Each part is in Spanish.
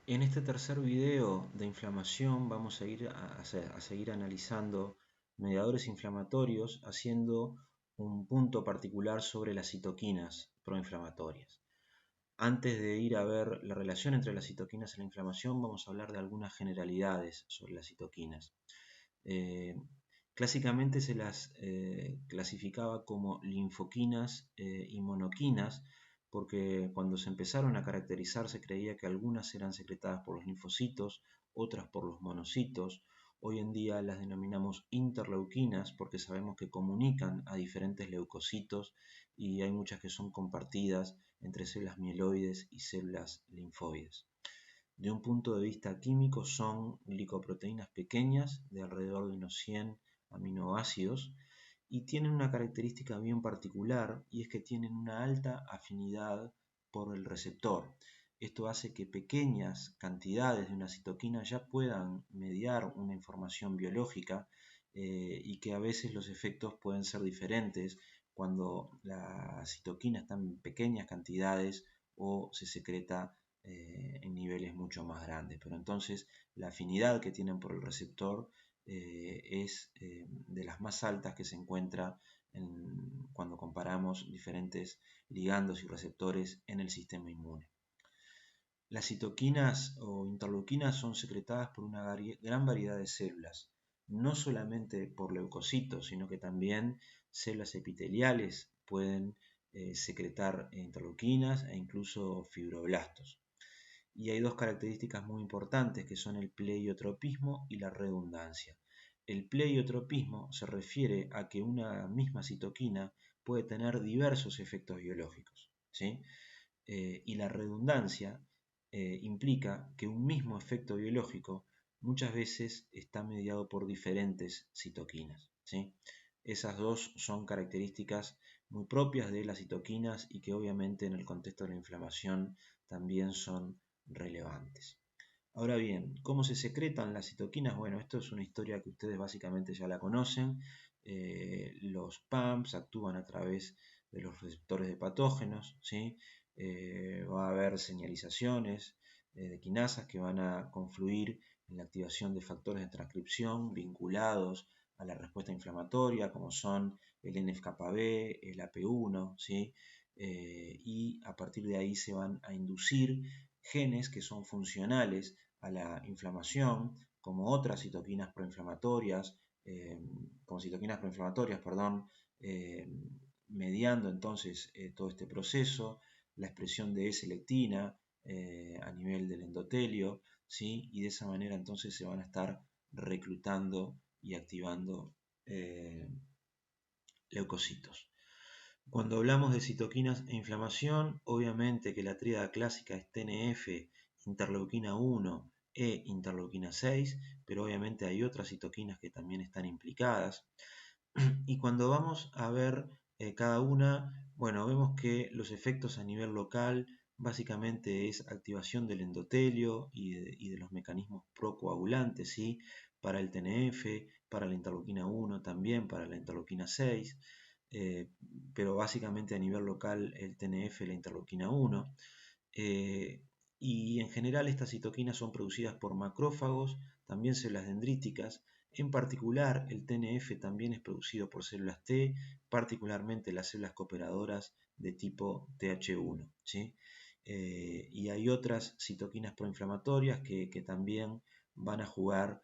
En este tercer video de inflamación vamos a seguir analizando mediadores inflamatorios haciendo un punto particular sobre las citoquinas proinflamatorias. Antes de ir a ver la relación entre las citoquinas y la inflamación, vamos a hablar de algunas generalidades sobre las citoquinas. Eh, Clásicamente se las clasificaba como linfoquinas y monoquinas, porque cuando se empezaron a caracterizar se creía que algunas eran secretadas por los linfocitos, otras por los monocitos. Hoy en día las denominamos interleuquinas porque sabemos que comunican a diferentes leucocitos y hay muchas que son compartidas entre células mieloides y células linfoides. De un punto de vista químico son glicoproteínas pequeñas de alrededor de unos 100 aminoácidos y tienen una característica bien particular y es que tienen una alta afinidad por el receptor. Esto hace que pequeñas cantidades de una citoquina ya puedan mediar una información biológica y que a veces los efectos pueden ser diferentes cuando la citoquina está en pequeñas cantidades o se secreta en niveles mucho más grandes. Pero entonces la afinidad que tienen por el receptor es de las más altas que se encuentra cuando comparamos diferentes ligandos y receptores en el sistema inmune. Las citoquinas o interleuquinas son secretadas por una gran variedad de células, no solamente por leucocitos, sino que también células epiteliales pueden secretar interleuquinas e incluso fibroblastos. Y hay dos características muy importantes que son el pleiotropismo y la redundancia. El pleiotropismo se refiere a que una misma citoquina puede tener diversos efectos biológicos, ¿sí? Y la redundancia implica que un mismo efecto biológico muchas veces está mediado por diferentes citoquinas, ¿sí? Esas dos son características muy propias de las citoquinas y que obviamente en el contexto de la inflamación también son relevantes. Ahora bien, ¿cómo se secretan las citoquinas? Bueno, esto es una historia que ustedes básicamente ya la conocen. Los PAMPs actúan a través de los receptores de patógenos, ¿sí? Va a haber señalizaciones de quinasas que van a confluir en la activación de factores de transcripción vinculados a la respuesta inflamatoria, como son el NF-κB, el AP1, ¿sí? Y a partir de ahí se van a inducir genes que son funcionales a la inflamación, como otras citoquinas proinflamatorias, mediando entonces todo este proceso, la expresión de E-selectina a nivel del endotelio, ¿sí? Y de esa manera entonces se van a estar reclutando y activando leucocitos. Cuando hablamos de citoquinas e inflamación, obviamente que la tríada clásica es TNF, interleuquina 1 e interleuquina 6, pero obviamente hay otras citoquinas que también están implicadas. Y cuando vamos a ver cada una, bueno, vemos que los efectos a nivel local básicamente es activación del endotelio y de los mecanismos procoagulantes, ¿sí? Para el TNF, para la interleuquina 1 también, para la interleuquina 6, pero básicamente a nivel local el TNF, la interleuquina 1. Y en general estas citoquinas son producidas por macrófagos, también células dendríticas. En particular, el TNF también es producido por células T, particularmente las células cooperadoras de tipo Th1, ¿sí? Y hay otras citoquinas proinflamatorias que también van a jugar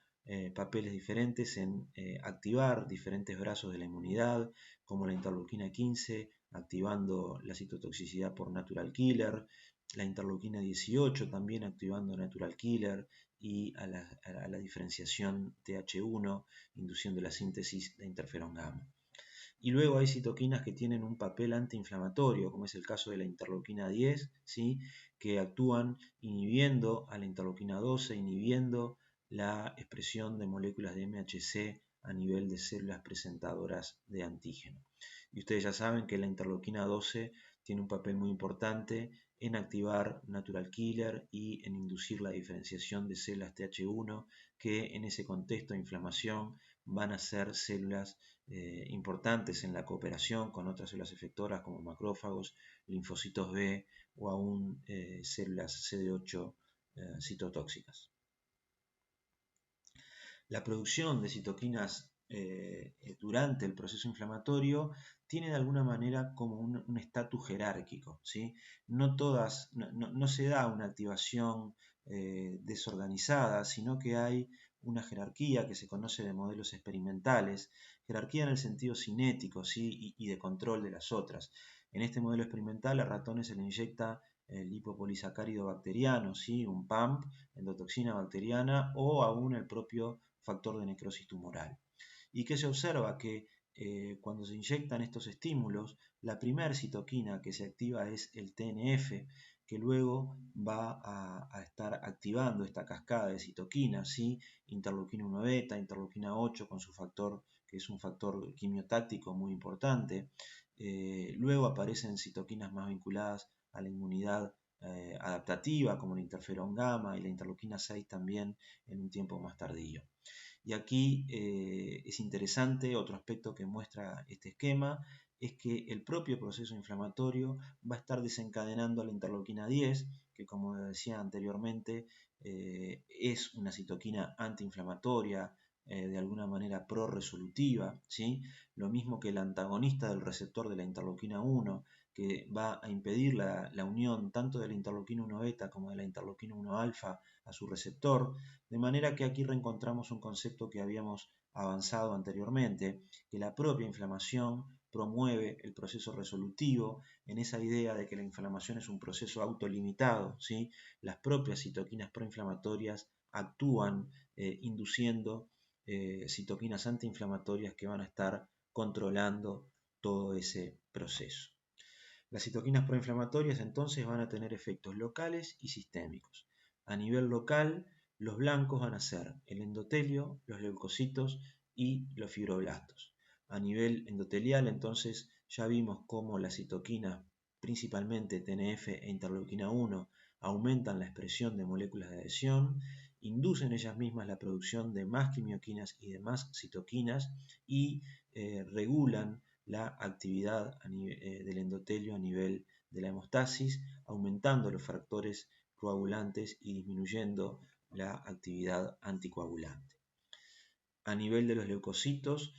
papeles diferentes en activar diferentes brazos de la inmunidad, como la interleuquina 15, activando la citotoxicidad por natural killer, la interleuquina 18 también activando natural killer y a la diferenciación Th1, induciendo la síntesis de interferón gamma. Y luego hay citoquinas que tienen un papel antiinflamatorio, como es el caso de la interleuquina 10, ¿sí? Que actúan inhibiendo a la interleuquina 12, inhibiendo la expresión de moléculas de MHC a nivel de células presentadoras de antígeno. Y ustedes ya saben que la interleuquina 12 tiene un papel muy importante en activar natural killer y en inducir la diferenciación de células Th1 que en ese contexto de inflamación van a ser células importantes en la cooperación con otras células efectoras como macrófagos, linfocitos B o aún células CD8 citotóxicas. La producción de citoquinas durante el proceso inflamatorio tiene de alguna manera como un estatus jerárquico, ¿sí? No se da una activación desorganizada, sino que hay una jerarquía que se conoce de modelos experimentales, jerarquía en el sentido cinético, ¿sí? y de control de las otras. En este modelo experimental a ratones se le inyecta el lipopolisacárido bacteriano, ¿sí? Un PAMP, endotoxina bacteriana o aún el propio factor de necrosis tumoral. Y que se observa que cuando se inyectan estos estímulos, la primera citoquina que se activa es el TNF, que luego va a estar activando esta cascada de citoquinas, ¿sí? Interleuquina 1 beta, interleuquina 8 con su factor, que es un factor quimiotáctico muy importante. Luego aparecen citoquinas más vinculadas a la inmunidad adaptativa, como la interferón gamma y la interleuquina 6 también en un tiempo más tardío. Y aquí es interesante, otro aspecto que muestra este esquema, es que el propio proceso inflamatorio va a estar desencadenando la interleuquina 10, que como decía anteriormente, es una citoquina antiinflamatoria, de alguna manera pro-resolutiva, ¿sí? Lo mismo que el antagonista del receptor de la interleuquina 1, que va a impedir la unión tanto de la interleuquina 1 beta como de la interleuquina 1 alfa a su receptor, de manera que aquí reencontramos un concepto que habíamos avanzado anteriormente, que la propia inflamación promueve el proceso resolutivo en esa idea de que la inflamación es un proceso autolimitado, ¿sí? Las propias citoquinas proinflamatorias actúan induciendo citoquinas antiinflamatorias que van a estar controlando todo ese proceso. Las citoquinas proinflamatorias entonces van a tener efectos locales y sistémicos. A nivel local, los blancos van a ser el endotelio, los leucocitos y los fibroblastos. A nivel endotelial, entonces, ya vimos cómo las citoquinas, principalmente TNF e interleuquina 1, aumentan la expresión de moléculas de adhesión, inducen ellas mismas la producción de más quimioquinas y de más citoquinas y regulan la actividad del endotelio a nivel de la hemostasis, aumentando los factores coagulantes y disminuyendo la actividad anticoagulante. A nivel de los leucocitos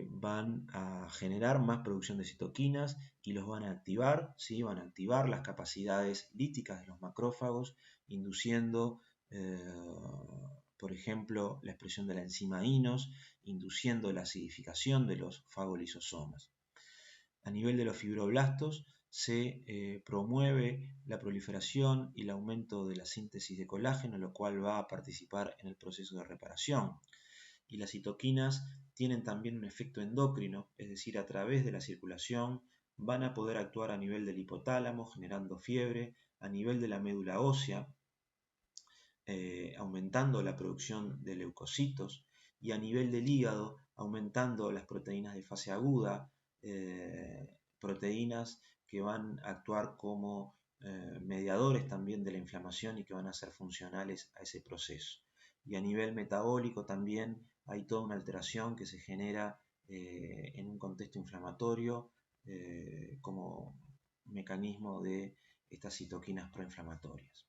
van a generar más producción de citoquinas y los van a activar, ¿sí? Van a activar las capacidades líticas de los macrófagos, induciendo, por ejemplo, la expresión de la enzima INOS, induciendo la acidificación de los fagolisosomas. A nivel de los fibroblastos se promueve la proliferación y el aumento de la síntesis de colágeno, lo cual va a participar en el proceso de reparación. Y las citoquinas tienen también un efecto endocrino, es decir, a través de la circulación van a poder actuar a nivel del hipotálamo, generando fiebre, a nivel de la médula ósea, aumentando la producción de leucocitos, y a nivel del hígado, aumentando las proteínas de fase aguda, proteínas que van a actuar como mediadores también de la inflamación y que van a ser funcionales a ese proceso. Y a nivel metabólico también hay toda una alteración que se genera en un contexto inflamatorio como mecanismo de estas citoquinas proinflamatorias.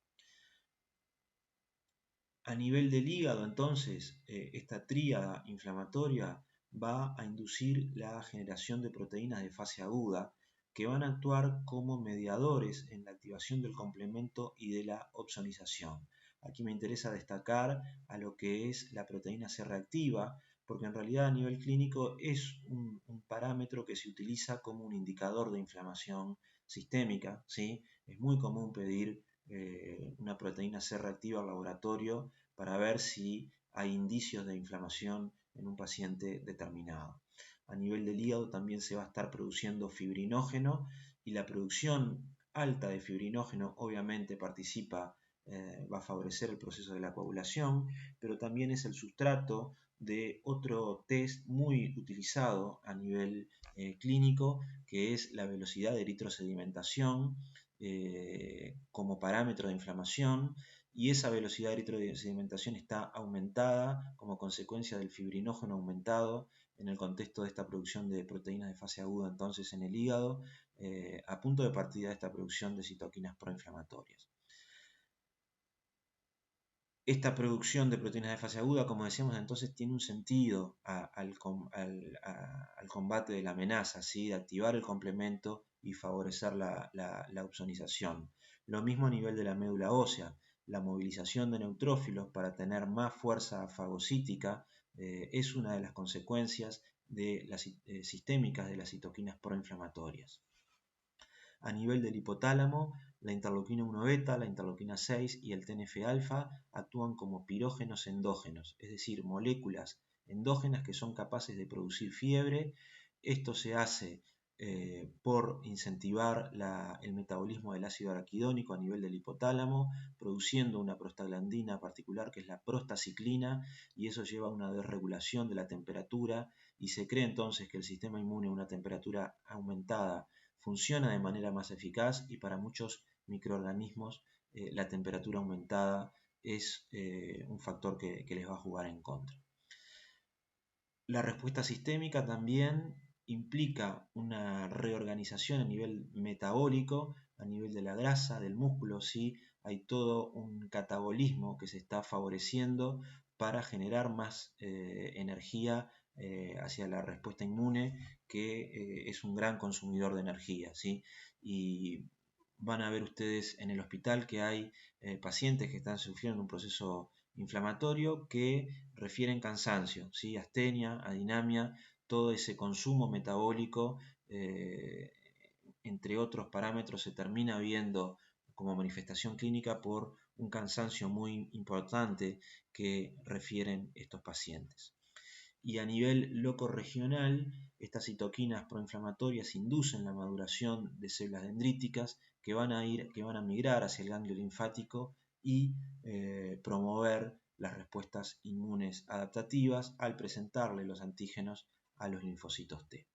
A nivel del hígado, entonces, esta tríada inflamatoria va a inducir la generación de proteínas de fase aguda que van a actuar como mediadores en la activación del complemento y de la opsonización. Aquí me interesa destacar a lo que es la proteína C reactiva, porque en realidad a nivel clínico es un parámetro que se utiliza como un indicador de inflamación sistémica, ¿sí? Es muy común pedir una proteína C reactiva al laboratorio para ver si hay indicios de inflamación en un paciente determinado. A nivel del hígado también se va a estar produciendo fibrinógeno y la producción alta de fibrinógeno obviamente va a favorecer el proceso de la coagulación, pero también es el sustrato de otro test muy utilizado a nivel clínico, que es la velocidad de eritrosedimentación como parámetro de inflamación, y esa velocidad de eritrosedimentación está aumentada como consecuencia del fibrinógeno aumentado en el contexto de esta producción de proteínas de fase aguda entonces en el hígado, a punto de partida de esta producción de citoquinas proinflamatorias. Esta producción de proteínas de fase aguda, como decíamos entonces, tiene un sentido al combate de la amenaza, ¿sí? De activar el complemento y favorecer la opsonización. Lo mismo a nivel de la médula ósea, la movilización de neutrófilos para tener más fuerza fagocítica es una de las consecuencias de las sistémicas de las citoquinas proinflamatorias. A nivel del hipotálamo, la interleuquina 1 beta, la interleuquina 6 y el TNF-alfa actúan como pirógenos endógenos, es decir, moléculas endógenas que son capaces de producir fiebre. Esto se hace por incentivar el metabolismo del ácido araquidónico a nivel del hipotálamo, produciendo una prostaglandina particular que es la prostaciclina, y eso lleva a una desregulación de la temperatura y se cree entonces que el sistema inmune a una temperatura aumentada funciona de manera más eficaz, y para muchos microorganismos la temperatura aumentada es un factor que les va a jugar en contra. La respuesta sistémica también implica una reorganización a nivel metabólico, a nivel de la grasa, del músculo, ¿sí? Hay todo un catabolismo que se está favoreciendo para generar más energía hacia la respuesta inmune, que es un gran consumidor de energía, ¿sí? Y van a ver ustedes en el hospital que hay pacientes que están sufriendo un proceso inflamatorio que refieren cansancio, ¿sí? Astenia, adinamia, todo ese consumo metabólico, entre otros parámetros, se termina viendo como manifestación clínica por un cansancio muy importante que refieren estos pacientes. Y a nivel locorregional, estas citoquinas proinflamatorias inducen la maduración de células dendríticas que van a migrar hacia el ganglio linfático y promover las respuestas inmunes adaptativas al presentarle los antígenos a los linfocitos T.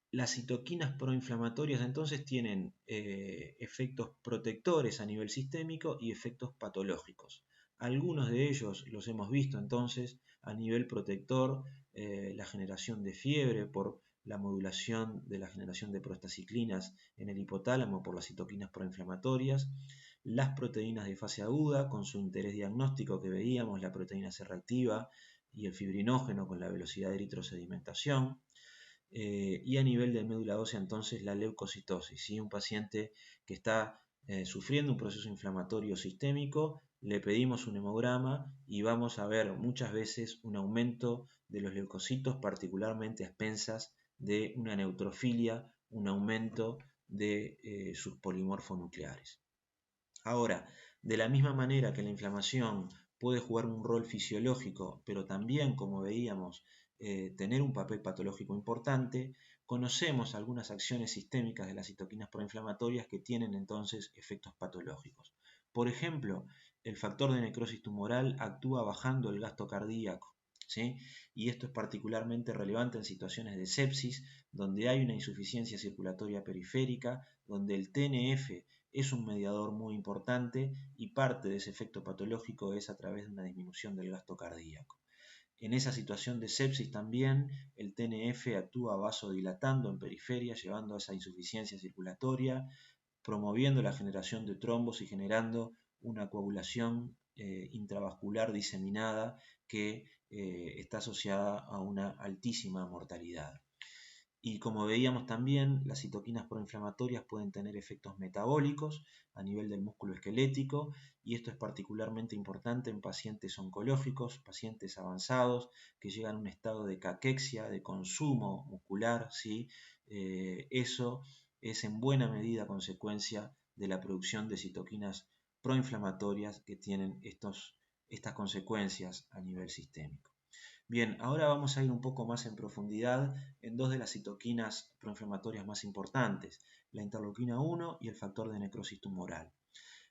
Las citoquinas proinflamatorias entonces tienen efectos protectores a nivel sistémico y efectos patológicos. Algunos de ellos los hemos visto entonces a nivel protector, la generación de fiebre por la modulación de la generación de prostaciclinas en el hipotálamo por las citoquinas proinflamatorias, las proteínas de fase aguda con su interés diagnóstico que veíamos, la proteína C reactiva y el fibrinógeno con la velocidad de eritrosedimentación. Y a nivel de médula ósea entonces la leucocitosis, ¿sí? Un paciente que está sufriendo un proceso inflamatorio sistémico, le pedimos un hemograma y vamos a ver muchas veces un aumento de los leucocitos, particularmente a expensas de una neutrofilia, un aumento de sus polimorfonucleares. Ahora, de la misma manera que la inflamación puede jugar un rol fisiológico, pero también, como veíamos, tener un papel patológico importante, conocemos algunas acciones sistémicas de las citoquinas proinflamatorias que tienen entonces efectos patológicos. Por ejemplo, el factor de necrosis tumoral actúa bajando el gasto cardíaco, ¿sí? Y esto es particularmente relevante en situaciones de sepsis, donde hay una insuficiencia circulatoria periférica, donde el TNF es un mediador muy importante y parte de ese efecto patológico es a través de una disminución del gasto cardíaco. En esa situación de sepsis también el TNF actúa vasodilatando en periferia, llevando a esa insuficiencia circulatoria, promoviendo la generación de trombos y generando una coagulación intravascular diseminada que está asociada a una altísima mortalidad. Y como veíamos también, las citoquinas proinflamatorias pueden tener efectos metabólicos a nivel del músculo esquelético, y esto es particularmente importante en pacientes oncológicos, pacientes avanzados que llegan a un estado de caquexia, de consumo muscular, ¿sí? Eso es en buena medida consecuencia de la producción de citoquinas proinflamatorias que tienen estas consecuencias a nivel sistémico. Bien, ahora vamos a ir un poco más en profundidad en dos de las citoquinas proinflamatorias más importantes, la interleuquina 1 y el factor de necrosis tumoral.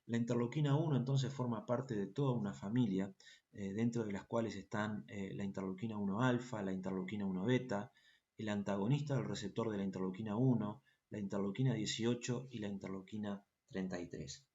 La interleuquina 1 entonces forma parte de toda una familia, dentro de las cuales están la interleuquina 1 alfa, la interleuquina 1 beta, el antagonista del receptor de la interleuquina 1, la interleuquina 18 y la interleuquina 33.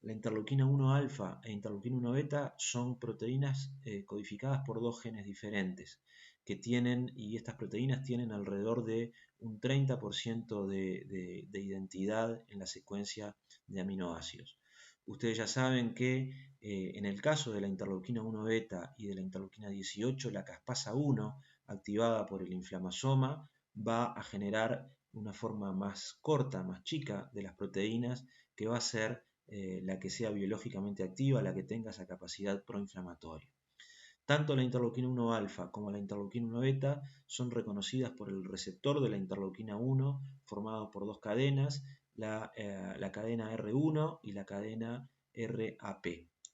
La interleuquina 1 alfa e interleuquina 1 beta son proteínas codificadas por dos genes diferentes que tienen, y estas proteínas tienen alrededor de un 30% de identidad en la secuencia de aminoácidos. Ustedes ya saben que en el caso de la interleuquina 1 beta y de la interleuquina 18, la caspasa 1, activada por el inflamasoma, va a generar una forma más corta, más chica de las proteínas, que va a ser la que sea biológicamente activa, la que tenga esa capacidad proinflamatoria. Tanto la interleuquina 1 alfa como la interleuquina 1 beta son reconocidas por el receptor de la interleuquina 1, formado por dos cadenas, la cadena R1 y la cadena RAP,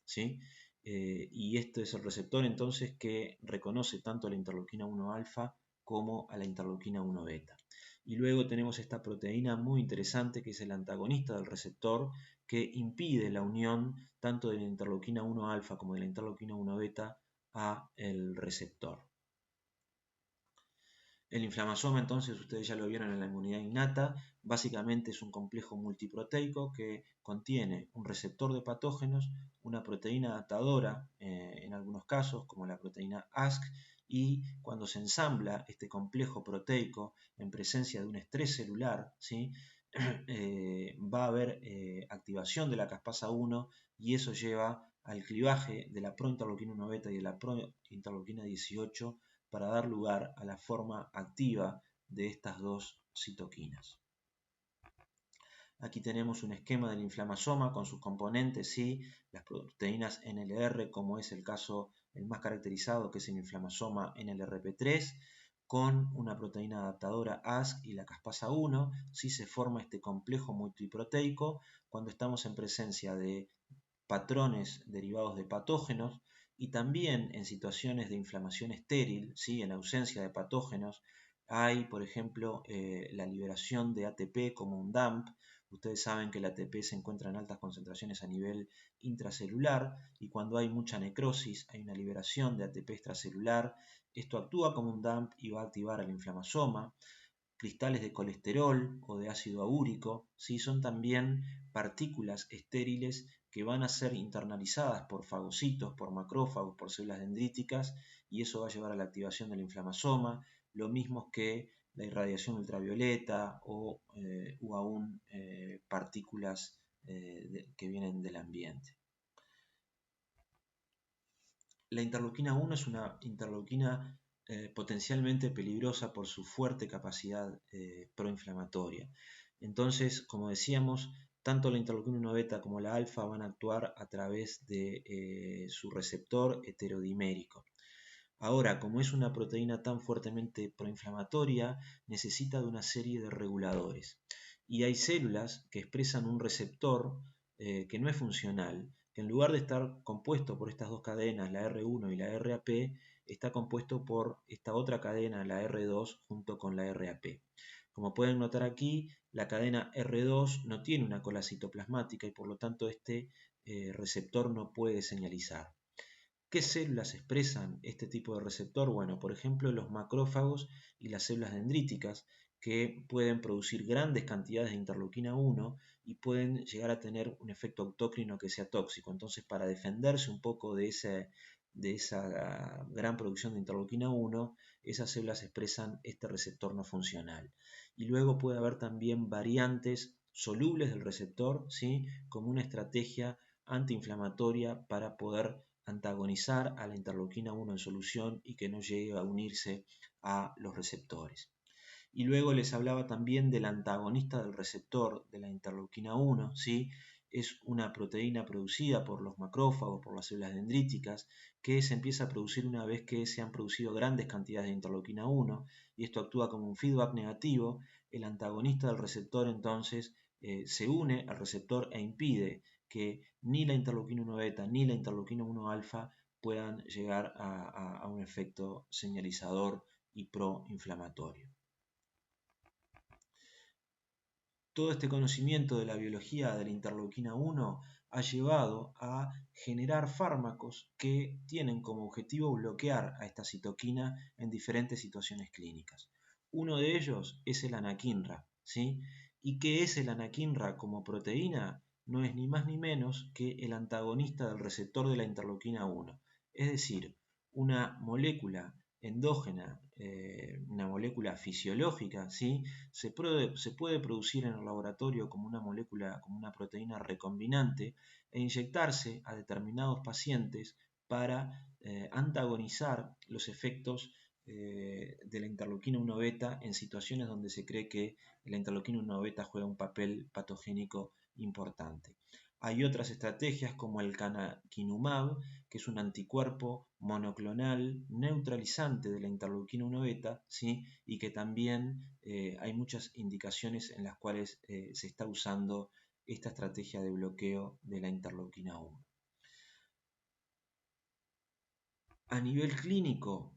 ¿sí? Y este es el receptor entonces que reconoce tanto a la interleuquina 1 alfa como a la interleuquina 1 beta. Y luego tenemos esta proteína muy interesante que es el antagonista del receptor, que impide la unión tanto de la interleuquina 1 alfa como de la interleuquina 1 beta a el receptor. El inflamasoma, entonces, ustedes ya lo vieron en la inmunidad innata, básicamente es un complejo multiproteico que contiene un receptor de patógenos, una proteína adaptadora en algunos casos, como la proteína ASC, y cuando se ensambla este complejo proteico en presencia de un estrés celular, ¿sí? Va a haber activación de la caspasa 1 y eso lleva al clivaje de la prointerleuquina 1 beta y de la prointerleuquina 18 para dar lugar a la forma activa de estas dos citoquinas. Aquí tenemos un esquema del inflamasoma con sus componentes, ¿sí? Las proteínas NLR, como es el caso el más caracterizado, que es el inflamasoma NLRP3, con una proteína adaptadora ASC y la caspasa 1, ¿sí? Se forma este complejo multiproteico cuando estamos en presencia de patrones derivados de patógenos y también en situaciones de inflamación estéril, ¿sí? En ausencia de patógenos, hay, por ejemplo, la liberación de ATP como un DAMP. Ustedes saben que el ATP se encuentra en altas concentraciones a nivel intracelular y cuando hay mucha necrosis hay una liberación de ATP extracelular. Esto actúa como un DAMP y va a activar al inflamasoma. Cristales de colesterol o de ácido úrico, ¿sí? Son también partículas estériles que van a ser internalizadas por fagocitos, por macrófagos, por células dendríticas, y eso va a llevar a la activación del inflamasoma, lo mismo que la irradiación ultravioleta o aún partículas que vienen del ambiente. La interleuquina 1 es una interleuquina potencialmente peligrosa por su fuerte capacidad proinflamatoria. Entonces, como decíamos, tanto la interleuquina 1 beta como la alfa van a actuar a través de su receptor heterodimérico. Ahora, como es una proteína tan fuertemente proinflamatoria, necesita de una serie de reguladores. Y hay células que expresan un receptor que no es funcional, que en lugar de estar compuesto por estas dos cadenas, la R1 y la RAP, está compuesto por esta otra cadena, la R2, junto con la RAP. Como pueden notar aquí, la cadena R2 no tiene una cola citoplasmática y por lo tanto este receptor no puede señalizar. ¿Qué células expresan este tipo de receptor? Bueno, por ejemplo, los macrófagos y las células dendríticas, que pueden producir grandes cantidades de interleuquina 1 y pueden llegar a tener un efecto autócrino que sea tóxico. Entonces, para defenderse un poco de esa gran producción de interleuquina 1, esas células expresan este receptor no funcional. Y luego puede haber también variantes solubles del receptor, ¿sí? Como una estrategia antiinflamatoria para poder antagonizar a la interleuquina 1 en solución y que no llegue a unirse a los receptores. Y luego les hablaba también del antagonista del receptor de la interleuquina 1, ¿sí? Es una proteína producida por los macrófagos, por las células dendríticas, que se empieza a producir una vez que se han producido grandes cantidades de interleuquina 1, y esto actúa como un feedback negativo. El antagonista del receptor entonces se une al receptor e impide que ni la interleuquina 1 beta ni la interleuquina 1 alfa puedan llegar a un efecto señalizador y proinflamatorio. Todo este conocimiento de la biología de la interleuquina 1 ha llevado a generar fármacos que tienen como objetivo bloquear a esta citoquina en diferentes situaciones clínicas. Uno de ellos es el anakinra, ¿sí? ¿Y qué es el anakinra como proteína? No es ni más ni menos que el antagonista del receptor de la interleuquina 1, es decir, una molécula endógena una molécula fisiológica, ¿sí? Se puede producir en el laboratorio como una molécula, como una proteína recombinante e inyectarse a determinados pacientes para antagonizar los efectos de la interleuquina 1 beta en situaciones donde se cree que la interleuquina 1 beta juega un papel patogénico importante. Hay otras estrategias como el canakinumab, que es un anticuerpo monoclonal neutralizante de la interleuquina 1 beta, ¿sí? Y que también hay muchas indicaciones en las cuales se está usando esta estrategia de bloqueo de la interleuquina 1. A nivel clínico,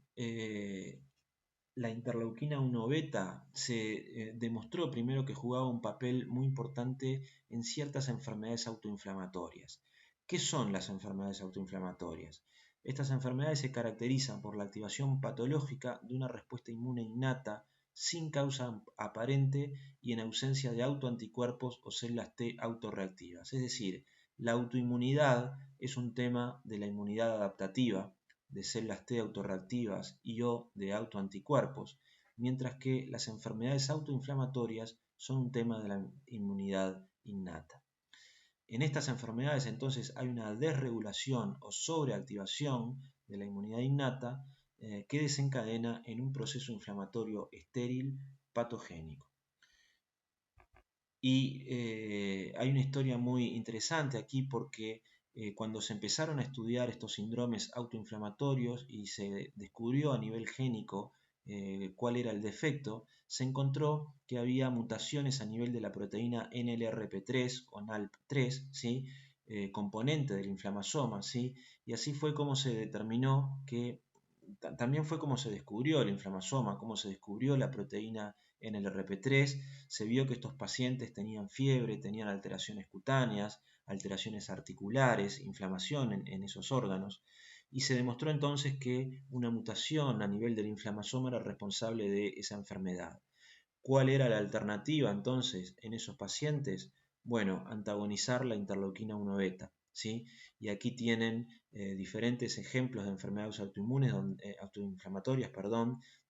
la interleuquina 1 beta se demostró primero que jugaba un papel muy importante en ciertas enfermedades autoinflamatorias. ¿Qué son las enfermedades autoinflamatorias? Estas enfermedades se caracterizan por la activación patológica de una respuesta inmune innata sin causa aparente y en ausencia de autoanticuerpos o células T autorreactivas. Es decir, la autoinmunidad es un tema de la inmunidad adaptativa, de células T autorreactivas y o de autoanticuerpos, mientras que las enfermedades autoinflamatorias son un tema de la inmunidad innata. En estas enfermedades entonces hay una desregulación o sobreactivación de la inmunidad innata que desencadena en un proceso inflamatorio estéril patogénico. Y hay una historia muy interesante aquí porque cuando se empezaron a estudiar estos síndromes autoinflamatorios y se descubrió a nivel génico cuál era el defecto, se encontró que había mutaciones a nivel de la proteína NLRP3 o NALP3, ¿sí? Componente del inflamasoma, ¿sí? Y así fue como se determinó que, también fue como se descubrió el inflamasoma, cómo se descubrió la proteína NLRP3, se vio que estos pacientes tenían fiebre, tenían alteraciones cutáneas, alteraciones articulares, inflamación en esos órganos, y se demostró entonces que una mutación a nivel del inflamasoma era responsable de esa enfermedad. ¿Cuál era la alternativa entonces en esos pacientes? Bueno, antagonizar la interleuquina 1 beta, ¿sí? Y aquí tienen diferentes ejemplos de enfermedades autoinflamatorias,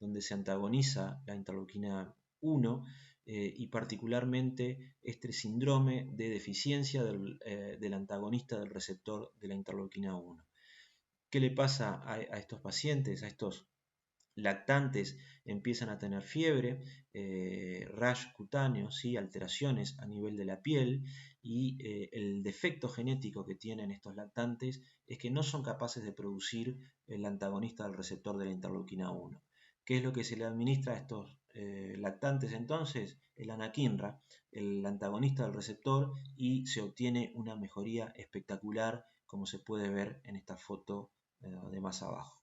donde se antagoniza la interleuquina 1 y particularmente este síndrome de deficiencia del antagonista del receptor de la interleuquina 1. ¿Qué le pasa a estos pacientes, a estos lactantes? Empiezan a tener fiebre, rash cutáneo, ¿sí? Alteraciones a nivel de la piel y el defecto genético que tienen estos lactantes es que no son capaces de producir el antagonista del receptor de la interleuquina 1. ¿Qué es lo que se le administra a estos lactantes entonces? El anakinra, el antagonista del receptor, y se obtiene una mejoría espectacular como se puede ver en esta foto de más abajo.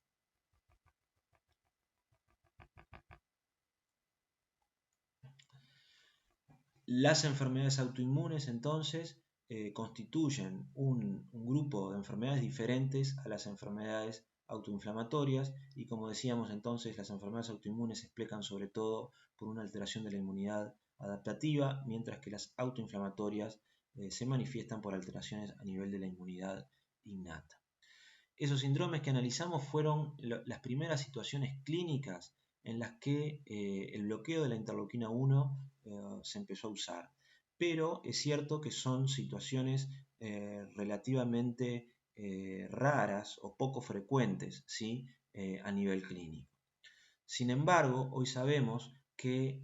Las enfermedades autoinmunes entonces constituyen un grupo de enfermedades diferentes a las enfermedades autoinflamatorias y como decíamos entonces las enfermedades autoinmunes se explican sobre todo por una alteración de la inmunidad adaptativa, mientras que las autoinflamatorias se manifiestan por alteraciones a nivel de la inmunidad innata. Esos síndromes que analizamos fueron las primeras situaciones clínicas en las que el bloqueo de la interleuquina 1 se empezó a usar. Pero es cierto que son situaciones relativamente raras o poco frecuentes, ¿sí? A nivel clínico. Sin embargo, hoy sabemos que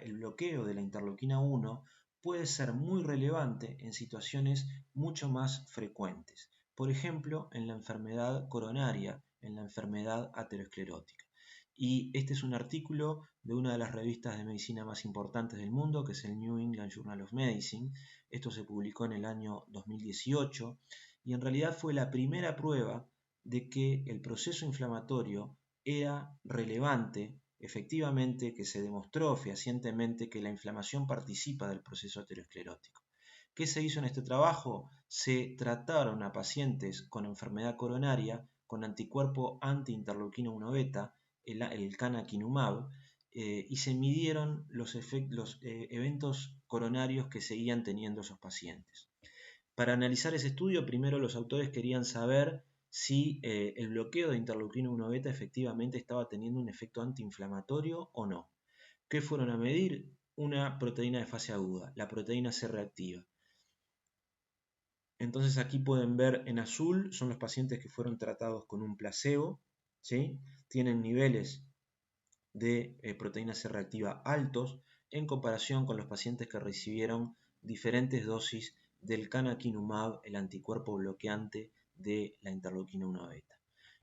el bloqueo de la interleuquina 1 puede ser muy relevante en situaciones mucho más frecuentes. Por ejemplo, en la enfermedad coronaria, en la enfermedad aterosclerótica. Y este es un artículo de una de las revistas de medicina más importantes del mundo, que es el New England Journal of Medicine. Esto se publicó en el año 2018 y en realidad fue la primera prueba de que el proceso inflamatorio era relevante, efectivamente, que se demostró fehacientemente que la inflamación participa del proceso aterosclerótico. ¿Qué se hizo en este trabajo? Se trataron a pacientes con enfermedad coronaria con anticuerpo anti-interleuquina 1 beta, el canakinumab, y se midieron los eventos coronarios que seguían teniendo esos pacientes. Para analizar ese estudio, primero los autores querían saber si el bloqueo de interleuquina 1 beta efectivamente estaba teniendo un efecto antiinflamatorio o no. ¿Qué fueron a medir? Una proteína de fase aguda, la proteína C reactiva. Entonces aquí pueden ver en azul, son los pacientes que fueron tratados con un placebo, ¿sí? Tienen niveles de proteína C reactiva altos en comparación con los pacientes que recibieron diferentes dosis del canakinumab, el anticuerpo bloqueante de la interleuquina 1 beta.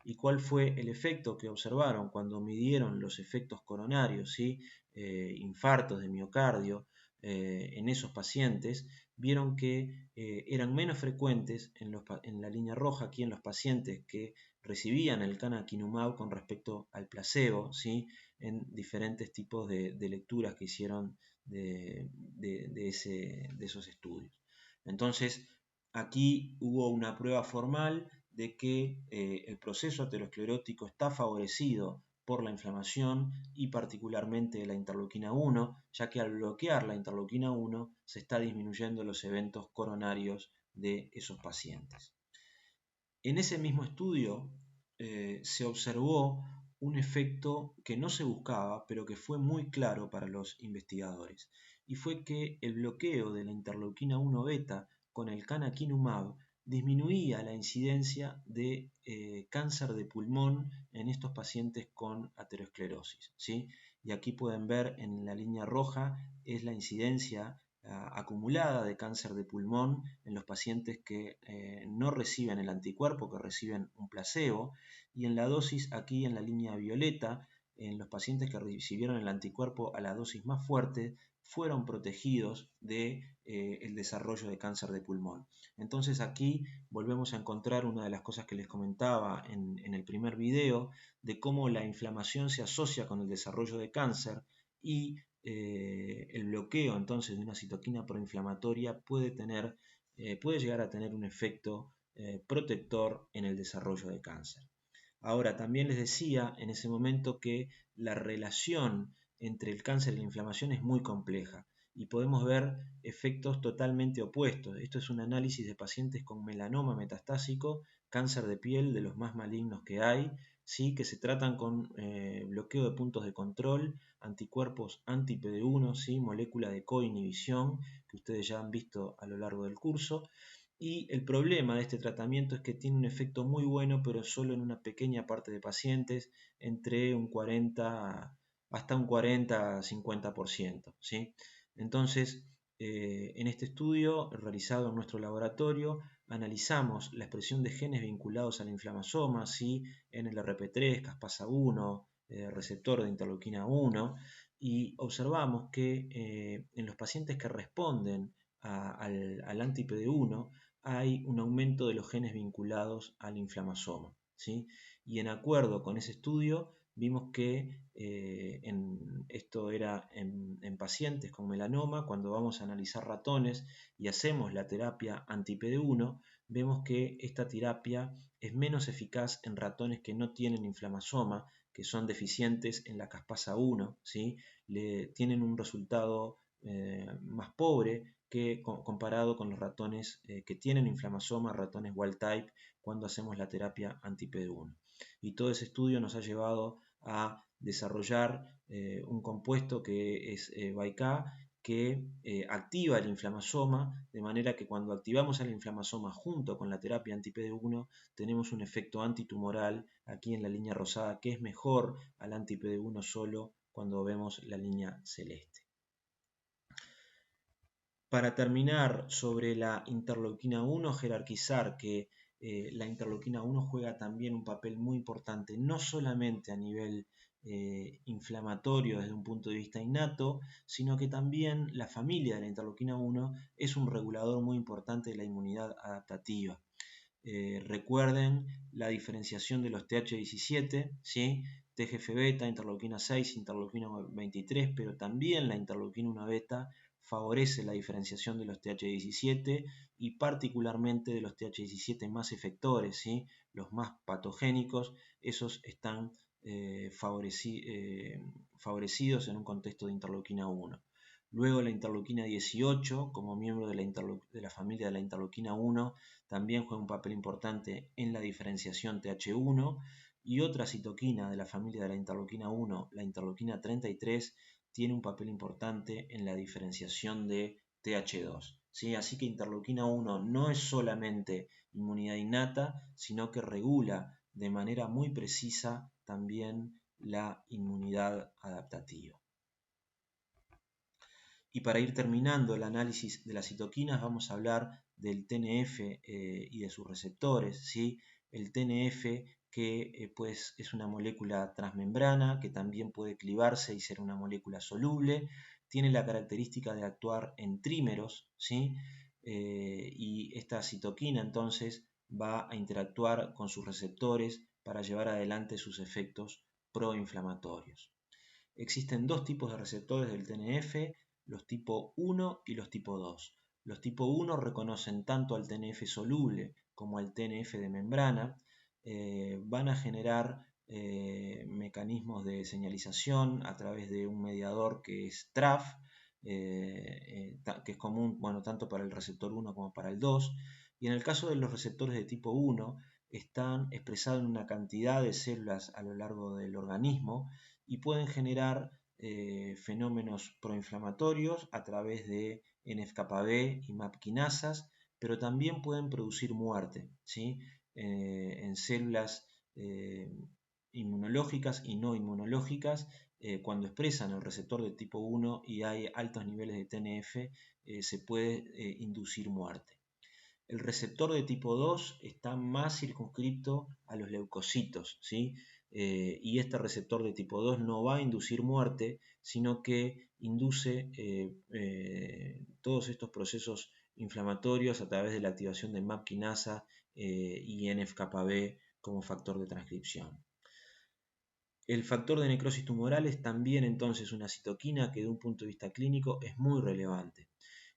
¿Y cuál fue el efecto que observaron cuando midieron los efectos coronarios, ¿sí? Infartos de miocardio en esos pacientes? Vieron que eran menos frecuentes en la línea roja aquí en los pacientes que recibían el canakinumab con respecto al placebo, ¿sí? En diferentes tipos de lecturas que hicieron de esos estudios. Entonces, aquí hubo una prueba formal de que el proceso aterosclerótico está favorecido por la inflamación y particularmente la interleuquina 1, ya que al bloquear la interleuquina 1 se está disminuyendo los eventos coronarios de esos pacientes. En ese mismo estudio se observó un efecto que no se buscaba, pero que fue muy claro para los investigadores, y fue que el bloqueo de la interleuquina 1 beta con el canakinumab disminuía la incidencia de cáncer de pulmón en estos pacientes con aterosclerosis, ¿sí? Y aquí pueden ver en la línea roja es la incidencia acumulada de cáncer de pulmón en los pacientes que no reciben el anticuerpo, que reciben un placebo, y en la dosis aquí en la línea violeta, en los pacientes que recibieron el anticuerpo a la dosis más fuerte, fueron protegidos de el desarrollo de cáncer de pulmón. Entonces aquí volvemos a encontrar una de las cosas que les comentaba en el primer video, de cómo la inflamación se asocia con el desarrollo de cáncer y el bloqueo entonces de una citoquina proinflamatoria puede llegar a tener un efecto protector en el desarrollo de cáncer. Ahora, también les decía en ese momento que la relación entre el cáncer y la inflamación es muy compleja y podemos ver efectos totalmente opuestos. Esto es un análisis de pacientes con melanoma metastásico, cáncer de piel de los más malignos que hay, ¿sí? Que se tratan con bloqueo de puntos de control, anticuerpos anti-PD1, ¿sí? Molécula de coinhibición que ustedes ya han visto a lo largo del curso. Y el problema de este tratamiento es que tiene un efecto muy bueno, pero solo en una pequeña parte de pacientes, entre un 40 hasta un 40-50%, ¿sí? Entonces, en este estudio realizado en nuestro laboratorio, analizamos la expresión de genes vinculados al inflamasoma, ¿sí? NLRP3, caspasa-1, receptor de interleuquina 1, y observamos que en los pacientes que responden al anti-PD1 hay un aumento de los genes vinculados al inflamasoma, ¿sí? Y en acuerdo con ese estudio vimos que esto era en pacientes con melanoma. Cuando vamos a analizar ratones y hacemos la terapia anti-PD1, vemos que esta terapia es menos eficaz en ratones que no tienen inflamasoma, que son deficientes en la caspasa 1, ¿sí? Tienen un resultado más pobre que comparado con los ratones que tienen inflamasoma, ratones wild type, cuando hacemos la terapia anti-PD1. Y todo ese estudio nos ha llevado a desarrollar un compuesto que es BIK, que activa el inflamasoma, de manera que cuando activamos el inflamasoma junto con la terapia anti-PD1 tenemos un efecto antitumoral aquí en la línea rosada, que es mejor al anti-PD1 solo cuando vemos la línea celeste. Para terminar, sobre la interleuquina 1, jerarquizar que la interleuquina 1 juega también un papel muy importante, no solamente a nivel inflamatorio desde un punto de vista innato, sino que también la familia de la interleuquina 1 es un regulador muy importante de la inmunidad adaptativa. Recuerden la diferenciación de los TH17, ¿sí? TGF-beta, interleuquina 6, interleuquina 23, pero también la interleuquina 1 beta favorece la diferenciación de los TH17 y particularmente de los TH17 más efectores, ¿sí? Los más patogénicos, esos están favorecidos en un contexto de interleuquina 1. Luego la interleuquina 18, como miembro de la familia de la interleuquina 1, también juega un papel importante en la diferenciación TH1, y otra citoquina de la familia de la interleuquina 1, la interleuquina 33, tiene un papel importante en la diferenciación de TH2. ¿Sí? Así que interleuquina 1 no es solamente inmunidad innata, sino que regula de manera muy precisa también la inmunidad adaptativa. Y para ir terminando el análisis de las citoquinas, vamos a hablar del TNF y de sus receptores, ¿sí? El TNF que pues, es una molécula transmembrana que también puede clivarse y ser una molécula soluble, tiene la característica de actuar en trímeros, ¿sí? Y esta citoquina entonces va a interactuar con sus receptores para llevar adelante sus efectos proinflamatorios. Existen dos tipos de receptores del TNF, los tipo 1 y los tipo 2. Los tipo 1 reconocen tanto al TNF soluble como al TNF de membrana, van a generar mecanismos de señalización a través de un mediador que es TRAF, que es común tanto para el receptor 1 como para el 2, y en el caso de los receptores de tipo 1 están expresados en una cantidad de células a lo largo del organismo y pueden generar fenómenos proinflamatorios a través de NF-κB y MAP quinasas, pero también pueden producir muerte, ¿sí? En células inmunológicas y no inmunológicas, cuando expresan el receptor de tipo 1 y hay altos niveles de TNF, se puede inducir muerte. El receptor de tipo 2 está más circunscrito a los leucocitos, ¿sí? Y este receptor de tipo 2 no va a inducir muerte, sino que induce todos estos procesos inflamatorios a través de la activación de MAP quinasa y NF-κB como factor de transcripción. El factor de necrosis tumoral es también entonces una citoquina que de un punto de vista clínico es muy relevante.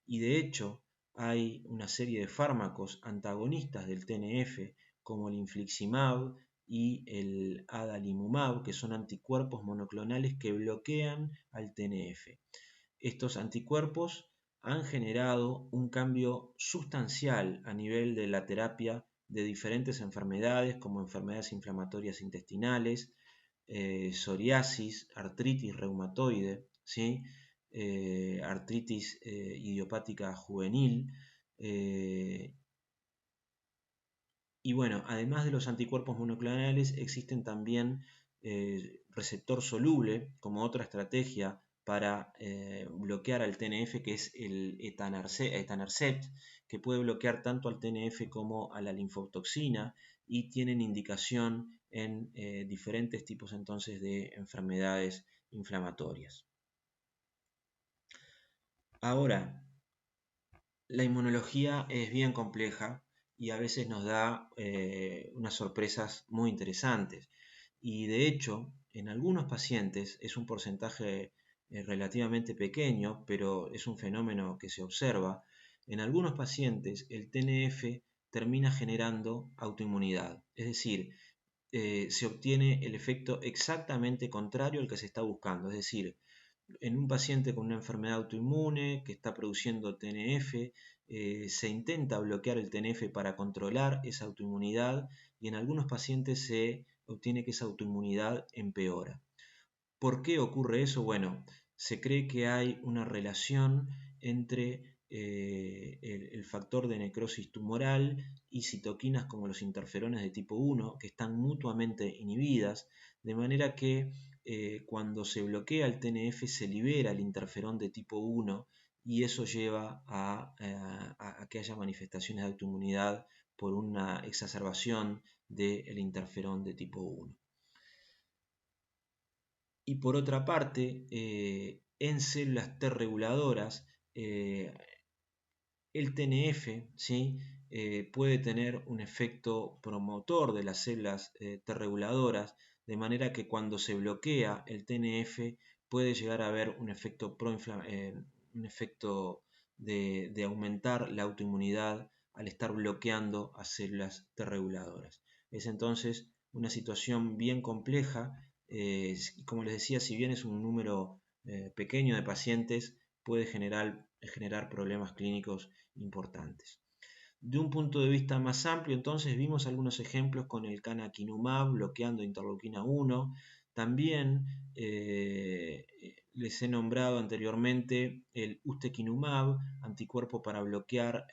Y de hecho hay una serie de fármacos antagonistas del TNF como el infliximab y el adalimumab, que son anticuerpos monoclonales que bloquean al TNF. Estos anticuerpos han generado un cambio sustancial a nivel de la terapia de diferentes enfermedades como enfermedades inflamatorias intestinales, psoriasis, artritis reumatoide, ¿sí? Artritis idiopática juvenil. Y bueno, además de los anticuerpos monoclonales, existen también receptor soluble como otra estrategia para bloquear al TNF, que es el etanercept, que puede bloquear tanto al TNF como a la linfotoxina y tienen indicación en diferentes tipos entonces de enfermedades inflamatorias. Ahora, la inmunología es bien compleja y a veces nos da unas sorpresas muy interesantes. Y de hecho, en algunos pacientes es un porcentaje relativamente pequeño, pero es un fenómeno que se observa. En algunos pacientes el TNF termina generando autoinmunidad, es decir, se obtiene el efecto exactamente contrario al que se está buscando, es decir, en un paciente con una enfermedad autoinmune que está produciendo TNF, se intenta bloquear el TNF para controlar esa autoinmunidad y en algunos pacientes se obtiene que esa autoinmunidad empeora. ¿Por qué ocurre eso? Bueno, se cree que hay una relación entre el factor de necrosis tumoral y citoquinas como los interferones de tipo 1 que están mutuamente inhibidas, de manera que cuando se bloquea el TNF se libera el interferón de tipo 1 y eso lleva a que haya manifestaciones de autoinmunidad por una exacerbación del interferón de tipo 1. Y por otra parte, en células T reguladoras, el TNF, ¿sí? Puede tener un efecto promotor de las células T reguladoras, de manera que cuando se bloquea el TNF puede llegar a haber un efecto, un efecto de aumentar la autoinmunidad al estar bloqueando a células T reguladoras. Es entonces una situación bien compleja. Como les decía, si bien es un número pequeño de pacientes, puede generar problemas clínicos importantes. De un punto de vista más amplio, entonces, vimos algunos ejemplos con el canakinumab bloqueando interleuquina 1. También les he nombrado anteriormente el ustekinumab, anticuerpo para bloquear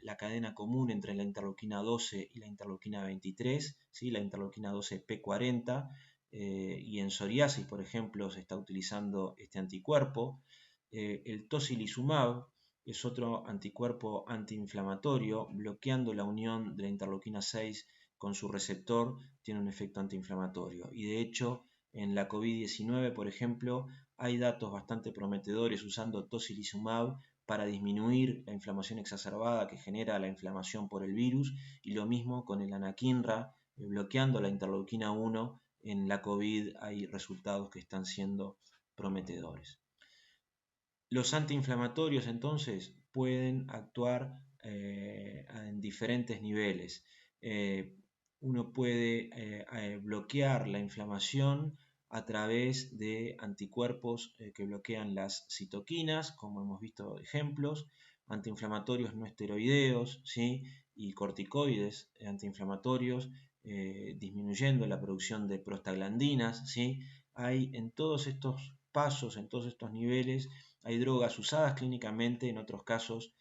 la cadena común entre la interleuquina 12 y la interleuquina 23, ¿sí? La interleuquina 12 P40, y en psoriasis, por ejemplo, se está utilizando este anticuerpo. El tocilizumab es otro anticuerpo antiinflamatorio, bloqueando la unión de la interleuquina 6 con su receptor, tiene un efecto antiinflamatorio. Y de hecho, en la COVID-19, por ejemplo, hay datos bastante prometedores usando tocilizumab para disminuir la inflamación exacerbada que genera la inflamación por el virus, y lo mismo con el anakinra, bloqueando la interleuquina 1 en la COVID hay resultados que están siendo prometedores. Los antiinflamatorios entonces pueden actuar en diferentes niveles. Uno puede bloquear la inflamación a través de anticuerpos que bloquean las citoquinas, como hemos visto ejemplos, antiinflamatorios no esteroideos, ¿sí? Y corticoides antiinflamatorios, disminuyendo la producción de prostaglandinas, ¿sí? Hay en todos estos pasos, en todos estos niveles, hay drogas usadas clínicamente, en otros casos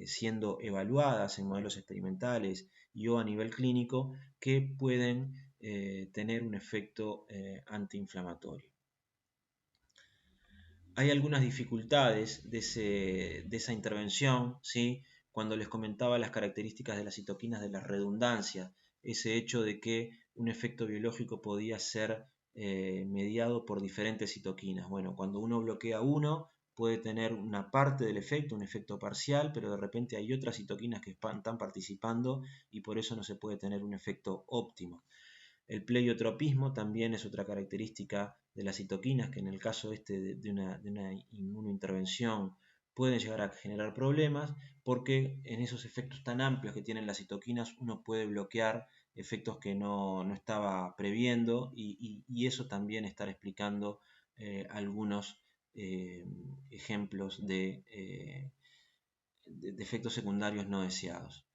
siendo evaluadas en modelos experimentales y o a nivel clínico, que pueden tener un efecto antiinflamatorio. Hay algunas dificultades de esa intervención, ¿sí? Cuando les comentaba las características de las citoquinas de la redundancia, ese hecho de que un efecto biológico podía ser mediado por diferentes citoquinas. Bueno, cuando uno bloquea uno, puede tener una parte del efecto, un efecto parcial, pero de repente hay otras citoquinas que están participando y por eso no se puede tener un efecto óptimo. El pleiotropismo también es otra característica de las citoquinas que en el caso de una inmunointervención pueden llegar a generar problemas, porque en esos efectos tan amplios que tienen las citoquinas uno puede bloquear efectos que no estaba previendo, y eso también estar explicando algunos ejemplos de efectos secundarios no deseados.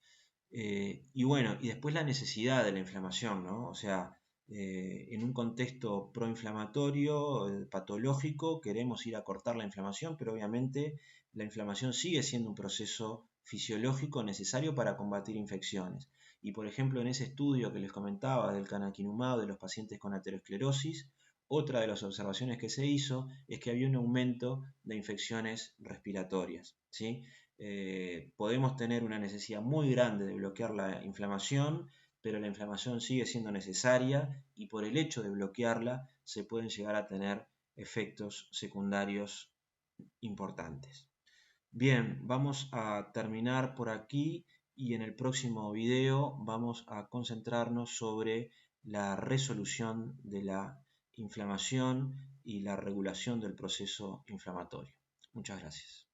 Y bueno, y después la necesidad de la inflamación, ¿no? O sea, en un contexto proinflamatorio, patológico, queremos ir a cortar la inflamación, pero obviamente la inflamación sigue siendo un proceso fisiológico necesario para combatir infecciones. Y por ejemplo, en ese estudio que les comentaba del canakinumab de los pacientes con aterosclerosis, otra de las observaciones que se hizo es que había un aumento de infecciones respiratorias, ¿sí? Podemos tener una necesidad muy grande de bloquear la inflamación, pero la inflamación sigue siendo necesaria y por el hecho de bloquearla se pueden llegar a tener efectos secundarios importantes. Bien, vamos a terminar por aquí y en el próximo video vamos a concentrarnos sobre la resolución de la inflamación y la regulación del proceso inflamatorio. Muchas gracias.